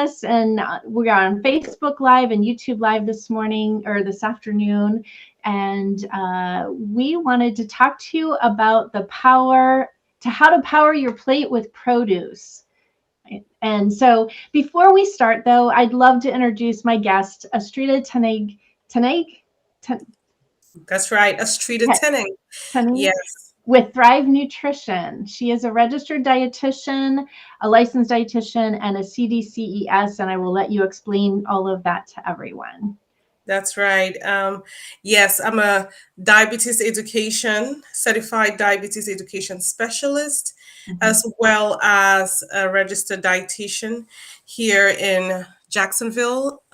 us, and we are on Facebook Live and YouTube Live this morning or this afternoon. And we wanted to talk to you about how to power your plate with produce. And so before we start, though, I'd love to introduce my guest, Astrida Teneng. That's right, Astrida Teneng. Yes. With Thrive Nutrition. She is a registered dietitian, a licensed dietitian, and a CDCES, and I will let you explain all of that to everyone. That's right. Yes, I'm a certified diabetes education specialist, as well as a registered dietitian here in Jacksonville,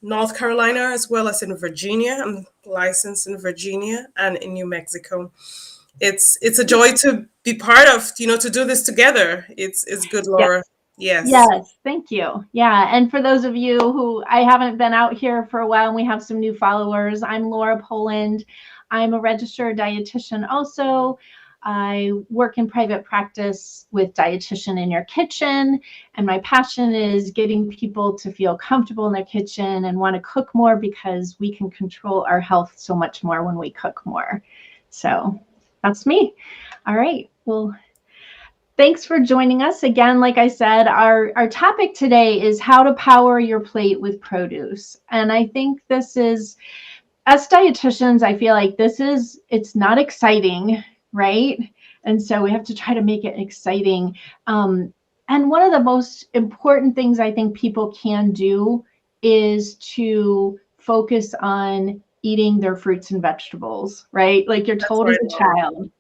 North Carolina, as well as in Virginia. I'm licensed in Virginia and in New Mexico. It's a joy to be part of, to do this together. It's good, Laura. Yes. Yes, thank you. Yeah, and for those of you who I haven't been out here for a while and we have some new followers, I'm Laura Poland. I'm a registered dietitian also. I work in private practice with Dietitian in Your Kitchen, and my passion is getting people to feel comfortable in their kitchen and want to cook more, because we can control our health so much more when we cook more. So that's me. All right. Well, thanks for joining us again. Like I said, our topic today is how to power your plate with produce. And I think this is, as dietitians, I feel like it's not exciting, right? And so we have to try to make it exciting. And one of the most important things I think people can do is to focus on eating their fruits and vegetables, right? Like you're told as a child.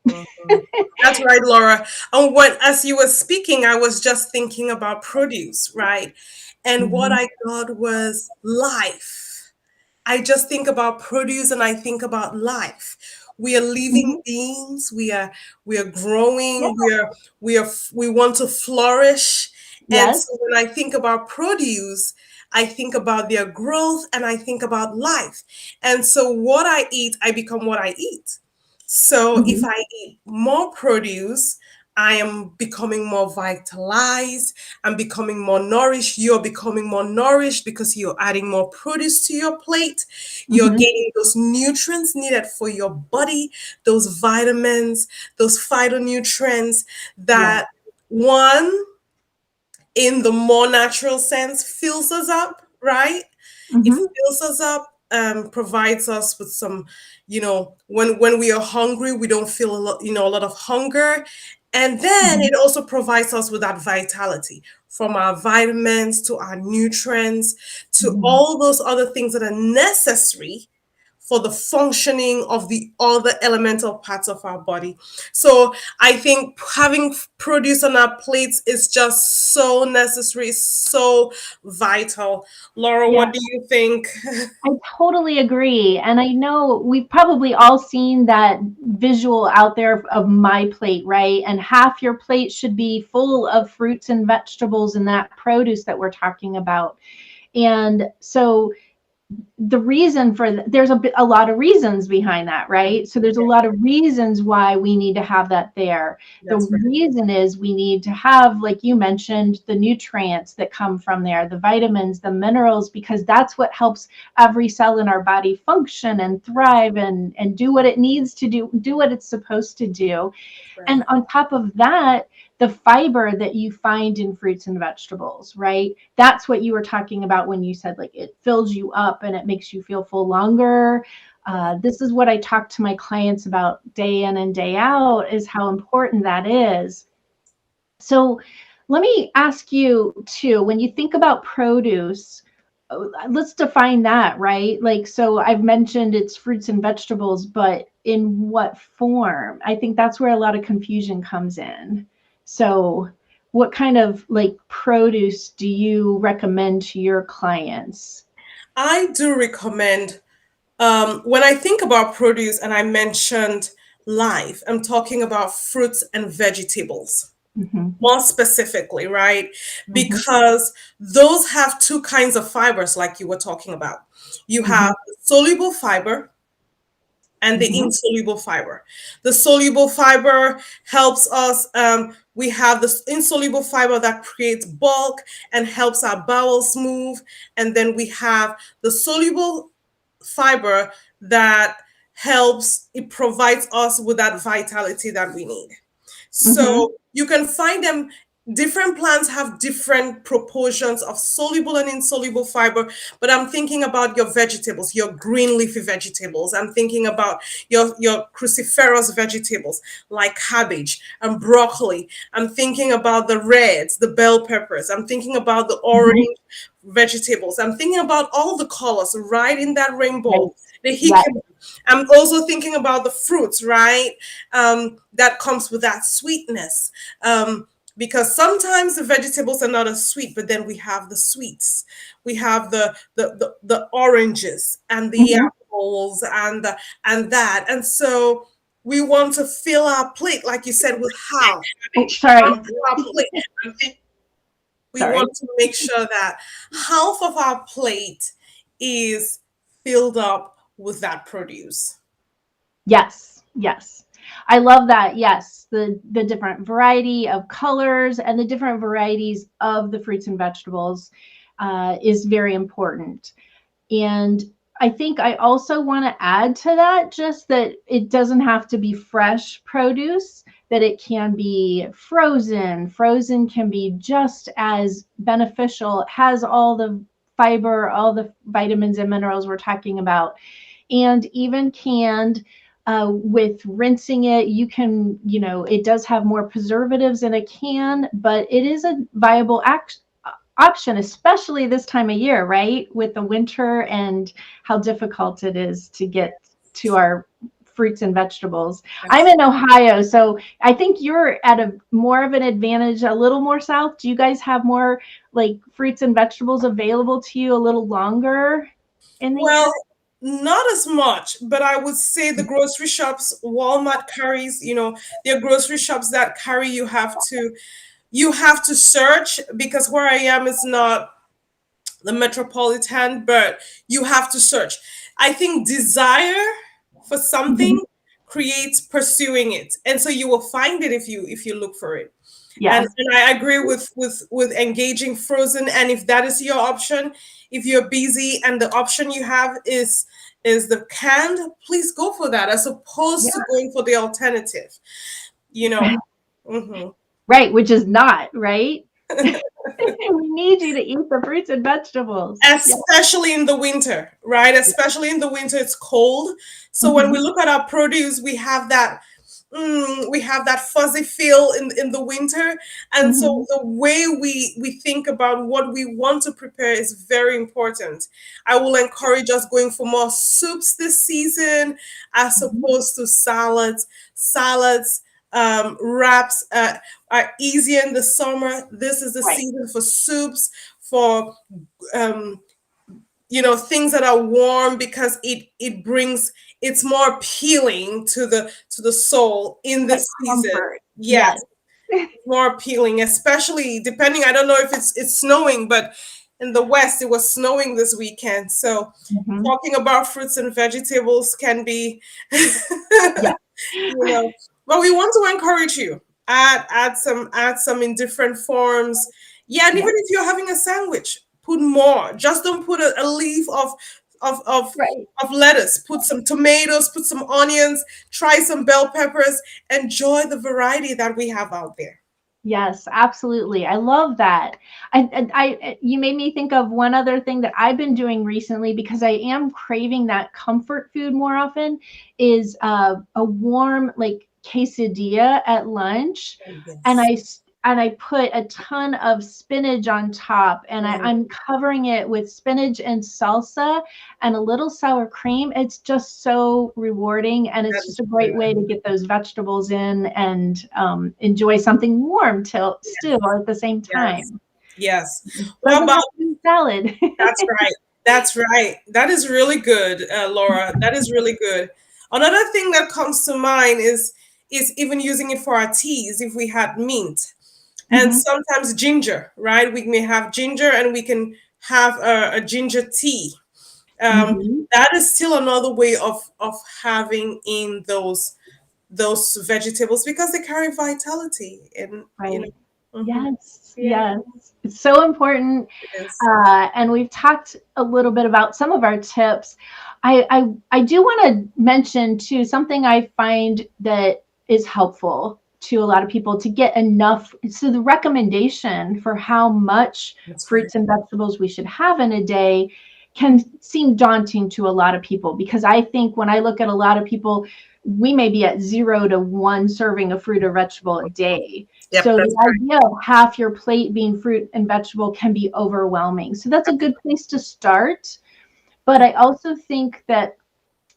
That's right, Laura. And as you were speaking, I was just thinking about produce, right? And what I got was life. I just think about produce and I think about life. We are living beings. We are growing. We want to flourish. And so when I think about produce, I think about their growth and I think about life. And so what I eat, I become what I eat. So if I eat more produce, I am becoming more vitalized. I'm becoming more nourished. You're becoming more nourished because you're adding more produce to your plate. You're getting those nutrients needed for your body, those vitamins, those phytonutrients that one, in the more natural sense, fills us up, right? It fills us up, provides us with some, when we are hungry, we don't feel a lot of hunger. And then it also provides us with that vitality, from our vitamins to our nutrients to all those other things that are necessary for the functioning of the other elemental parts of our body. So I think having produce on our plates is just so necessary, so vital. Laura, what do you think? I totally agree. And I know we've probably all seen that visual out there of my plate, right? And half your plate should be full of fruits and vegetables and that produce that we're talking about. And so the reason for there's a lot of reasons behind that, right? So there's a lot of reasons why we need to have that there. The reason is we need to have, like you mentioned, the nutrients that come from there, the vitamins, the minerals, because that's what helps every cell in our body function and thrive and do what it needs to do what it's supposed to do. And on top of that, the fiber that you find in fruits and vegetables, right? That's what you were talking about when you said, like, it fills you up and it makes you feel full longer. This is what I talk to my clients about day in and day out, is how important that is. So let me ask you too, when you think about produce, let's define that, right? Like, so I've mentioned it's fruits and vegetables, but in what form? I think that's where a lot of confusion comes in. So what kind of like produce do you recommend to your clients? I do recommend, when I think about produce and I mentioned life, I'm talking about fruits and vegetables. More specifically, right? Because those have two kinds of fibers, like you were talking about. You have soluble fiber and the Hmm. insoluble fiber. The soluble fiber helps us. We have the insoluble fiber that creates bulk and helps our bowels move. And then we have the soluble fiber that helps, it provides us with that vitality that we need. Hmm. So you can find them. Different plants have different proportions of soluble and insoluble fiber, but I'm thinking about your vegetables, your green leafy vegetables. I'm thinking about your cruciferous vegetables like cabbage and broccoli. I'm thinking about the reds, the bell peppers. I'm thinking about the Hmm. orange vegetables. I'm thinking about all the colors right in that rainbow. Right. The Yes. jicama. I'm also thinking about the fruits, right? That comes with that sweetness. Because sometimes the vegetables are not as sweet, but then we have the sweets. We have the oranges and the Hmm. apples and that. And so we want to fill our plate, like you said, with half Oh, sorry. our plate. We Sorry. want to make sure that half of our plate is filled up with that produce. Yes, yes. I love that. Yes, the different variety of colors and the different varieties of the fruits and vegetables is very important. And I think I also want to add to that just that it doesn't have to be fresh produce, that it can be frozen. Frozen can be just as beneficial. It has all the fiber, all the vitamins and minerals we're talking about, and even canned. With rinsing it, you can, it does have more preservatives in a can, but it is a viable option, especially this time of year, right? With the winter and how difficult it is to get to our fruits and vegetables. I'm Yes. in Ohio, so I think you're at a more of an advantage, a little more south. Do you guys have more like fruits and vegetables available to you a little longer in the year? Well, not as much, but I would say the grocery shops, Walmart carries, there are grocery shops that carry, you have to search, because where I am is not the metropolitan, but you have to search. I think desire for Mhm. something creates pursuing it. And so you will find it if you look for it. And, Yes. and I agree with engaging frozen. And if that is your option, if you're busy and the option you have is the canned, please go for that as opposed Yeah. to going for the alternative. You know. Mhm. Right, which is not, right? We need you to eat the fruits and vegetables. Yeah. Especially in the winter, right? Especially in the winter, it's cold. So when we Mhm. look at our produce, we have that fuzzy feel in the winter. And so Mhm. the way we think about what we want to prepare is very important. I will encourage us going for more soups this season as Mhm. opposed to salads, wraps are easier in the summer. This is the Right. season for soups, for um, things that are warm, because it's more appealing to the soul in Like this season. comfort. Yes, Yes. more appealing, especially depending. I don't know if it's snowing, but in the west it was snowing this weekend. So Mhm. talking about fruits and vegetables can be Yeah. you know but we want to encourage you, add some in different forms. Yeah, and Yeah. even if you're having a sandwich, put more. Just don't put a leaf of of Right. of lettuce. Put some tomatoes, put some onions, try some bell peppers. Enjoy the variety that we have out there. Yes, absolutely. I love that. You made me think of one other thing that I've been doing recently because I am craving that comfort food more often is a warm like quesadilla at lunch, Oh, and yes. I put a ton of spinach on top, and Mm, I'm covering it with spinach and salsa and a little sour cream. It's just so rewarding, and that it's is just a good. great way to get those vegetables in and enjoy something warm till still at the same Yes. time. Yes. What Doesn't about have to be salad. That's right. That's right. That is really good, Laura. That is really good. Another thing that comes to mind is even using it for our teas if we had mint and Mhm. sometimes ginger, right? We may have ginger and we can have a ginger tea. Mhm. That is still another way of having in those vegetables because they carry vitality and Right. mhm. Yes, Yeah, yes. It's so important. it is. And we've talked a little bit about some of our tips. I do want to mention too something I find that is helpful to a lot of people to get enough. So the recommendation for how much That's right. fruits and vegetables we should have in a day can seem daunting to a lot of people because I think when I look at a lot of people, we may be at 0 to 1 serving of fruit or vegetable a day. Yep, So that's the idea of half your plate being fruit and vegetable can be overwhelming. So that's a good place to start. But right. I also think that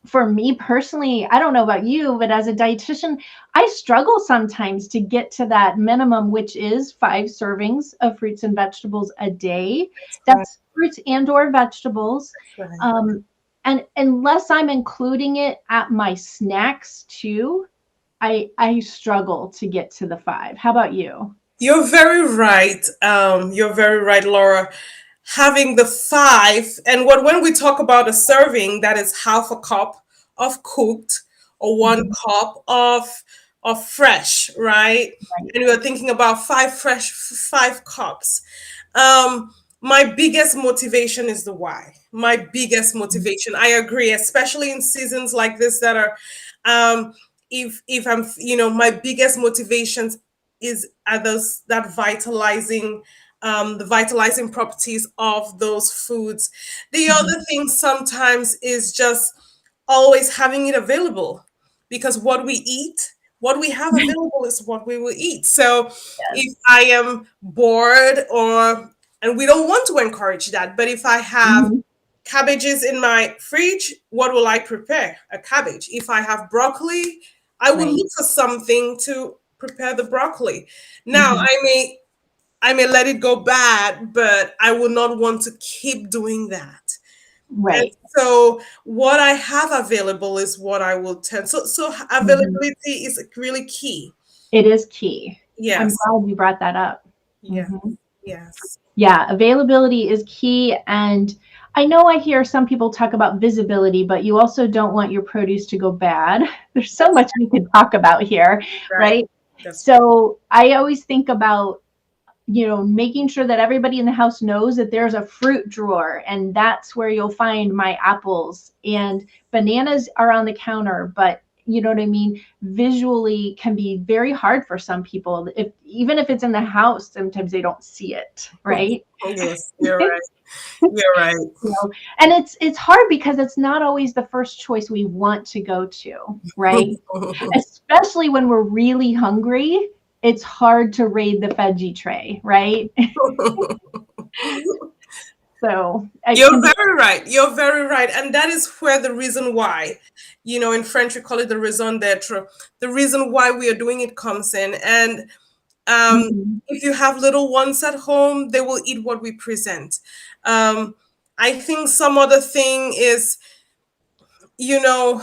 for me personally, I don't know about you, but as a dietitian, I struggle sometimes to get to that minimum, which is 5 servings of fruits and vegetables a day. That's right. That's fruits and or vegetables. That's right. Um, and unless I'm including it at my snacks too, I struggle to get to the 5. How about you? You're very right. You're very right, Laura. Having the five, and what when we talk about a serving, that is half a cup of cooked or one Mhm. cup of fresh, right? Right. And you're thinking about five cups. My biggest motivation is the why. My biggest motivation. I agree, especially in seasons like this that are if I'm my biggest motivations is are those that vitalizing the vitalizing properties of those foods. The Mhm. other thing sometimes is just always having it available because what we eat, what we have available is what we will eat. So if Yes. I am bored or and we don't want to encourage that, but if I have Mhm. cabbages in my fridge, what will I prepare? A cabbage. If I have broccoli, I will Right. look for something to prepare the broccoli. Now, Mhm. I may let it go bad, but I will not want to keep doing that. And Right. so what I have available is what I will tend. So Mhm. availability is really key. It is key. I'm Yes. glad you brought that up. Yes. Mhm. Yes. Yeah, availability is key. And I know I hear some people talk about visibility, but you also don't want your produce to go bad. There's so That's much we could talk about here, right. right? That's right. So I always think about making sure that everybody in the house knows that there's a fruit drawer and that's where you'll find my apples and bananas are on the counter, but you know what I mean? Visually can be very hard for some people. If even if it's in the house, sometimes they don't see it, right? Yes, you're right. You're right. And it's hard because it's not always the first choice we want to go to, right? Especially when we're really hungry, it's hard to raid the veggie tray, right? So it You're can be. very right. You're very right. And that is where the reason why, in French we call it the raison d'etre. The reason why we are doing it comes in. And Mhm. if you have little ones at home, they will eat what we present. Um, I think some other thing is, you know,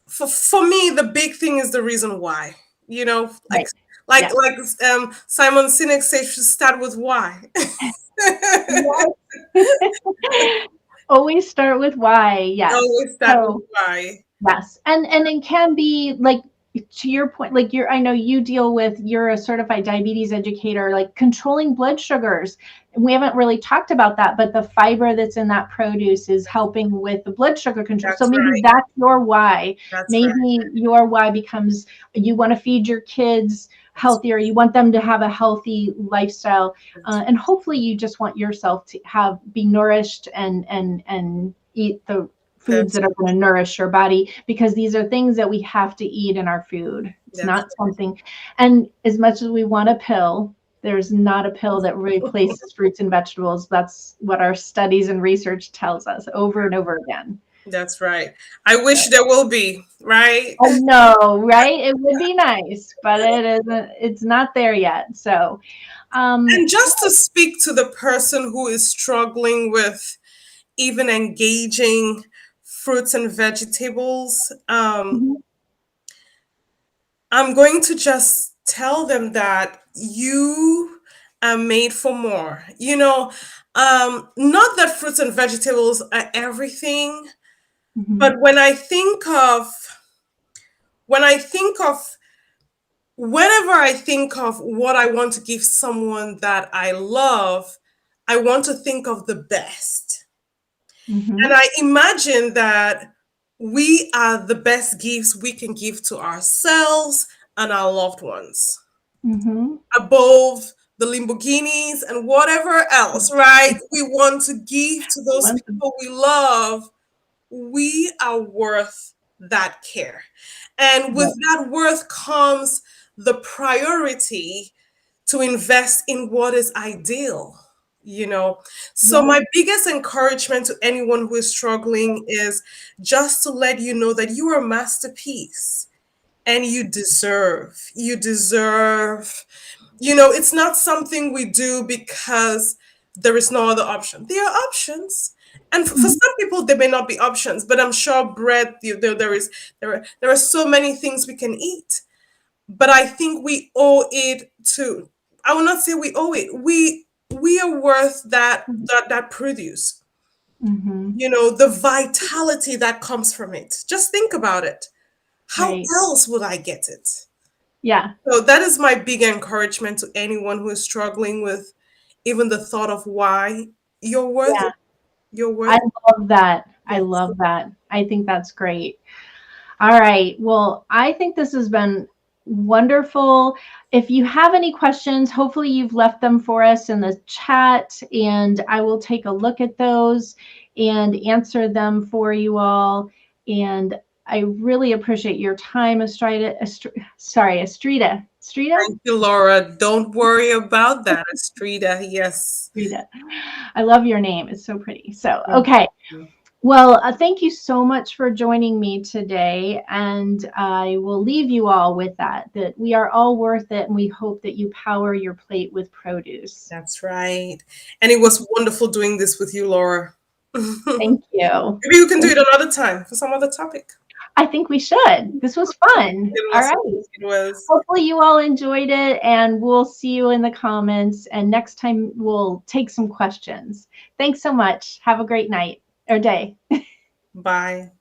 for me, the big thing is the reason why. You know, like Right. like Yes. like Simon Sinek says, should start with why. Yes. Always start with why. Yes. Always start with So why. yes, and it can be like to your point, like I know you're a certified diabetes educator, like controlling blood sugars. We haven't really talked about that, but the fiber that's in that produce is helping with the blood sugar control. So That's maybe right. that's your why. That's right. Maybe your why becomes you want to feed your kids That's healthier. You want them to have a healthy lifestyle, that's and hopefully you just want yourself to be nourished and eat the foods that's that are going to nourish your body because these are things that we have to eat in our food. It's that's not something, and as much as we want a pill, there's not a pill that replaces fruits and vegetables. That's what our studies and research tells us over and over again. that's right. I wish there will be, right? I know, right? It would be nice, but it isn't. It's not there yet. So, And um, just to speak to the person who is struggling with even engaging fruits and vegetables, mhm, I'm going to just tell them that you I'm made for more. Not that fruits and vegetables are everything, Mhm. but when I think of whenever I think of what I want to give someone that I love, I want to think of the best. And Mhm. I imagine that we are the best gifts we can give to ourselves and our loved ones, Mhm. above the Lamborghinis and whatever else, right? We want to give to those Once- people we love. We are worth that care. And with that worth comes the priority to invest in what is ideal, you know. So, Yeah. my biggest encouragement to anyone who is struggling is just to let you know that you are a masterpiece and you deserve, it's not something we do because there is no other option. There are options. And for Mhm. some people, there may not be options, but I'm sure bread, there are so many things we can eat. But I think we owe it to, I will not say we owe it. We are worth that produce. Mhm. The vitality that comes from it. Just think about it. How Right. else would I get it? Yeah. So that is my big encouragement to anyone who is struggling with even the thought of why you're worth Yeah. it. You're I worth it. love that. I Yes. love that. I think that's great. All right. Well, I think this has been wonderful. If you have any questions, hopefully you've left them for us in the chat, and I will take a look at those and answer them for you all. And I really appreciate your time, Astrida. Astrida. Astrida? Thank you, Laura. Don't worry about that, Astrida. Yes. Astrida. I love your name. It's so pretty. So, Thank okay. you. Well, thank you so much for joining me today. And I will leave you all with that we are all worth it. And we hope that you power your plate with produce. That's right. And it was wonderful doing this with you, Laura. Maybe Thank you. we can do it another time for some other topic. I think we should. This was fun. It All was. right. It was. Hopefully you all enjoyed it, and we'll see you in the comments. And next time we'll take some questions. Thanks so much. Have a great night or day. Bye.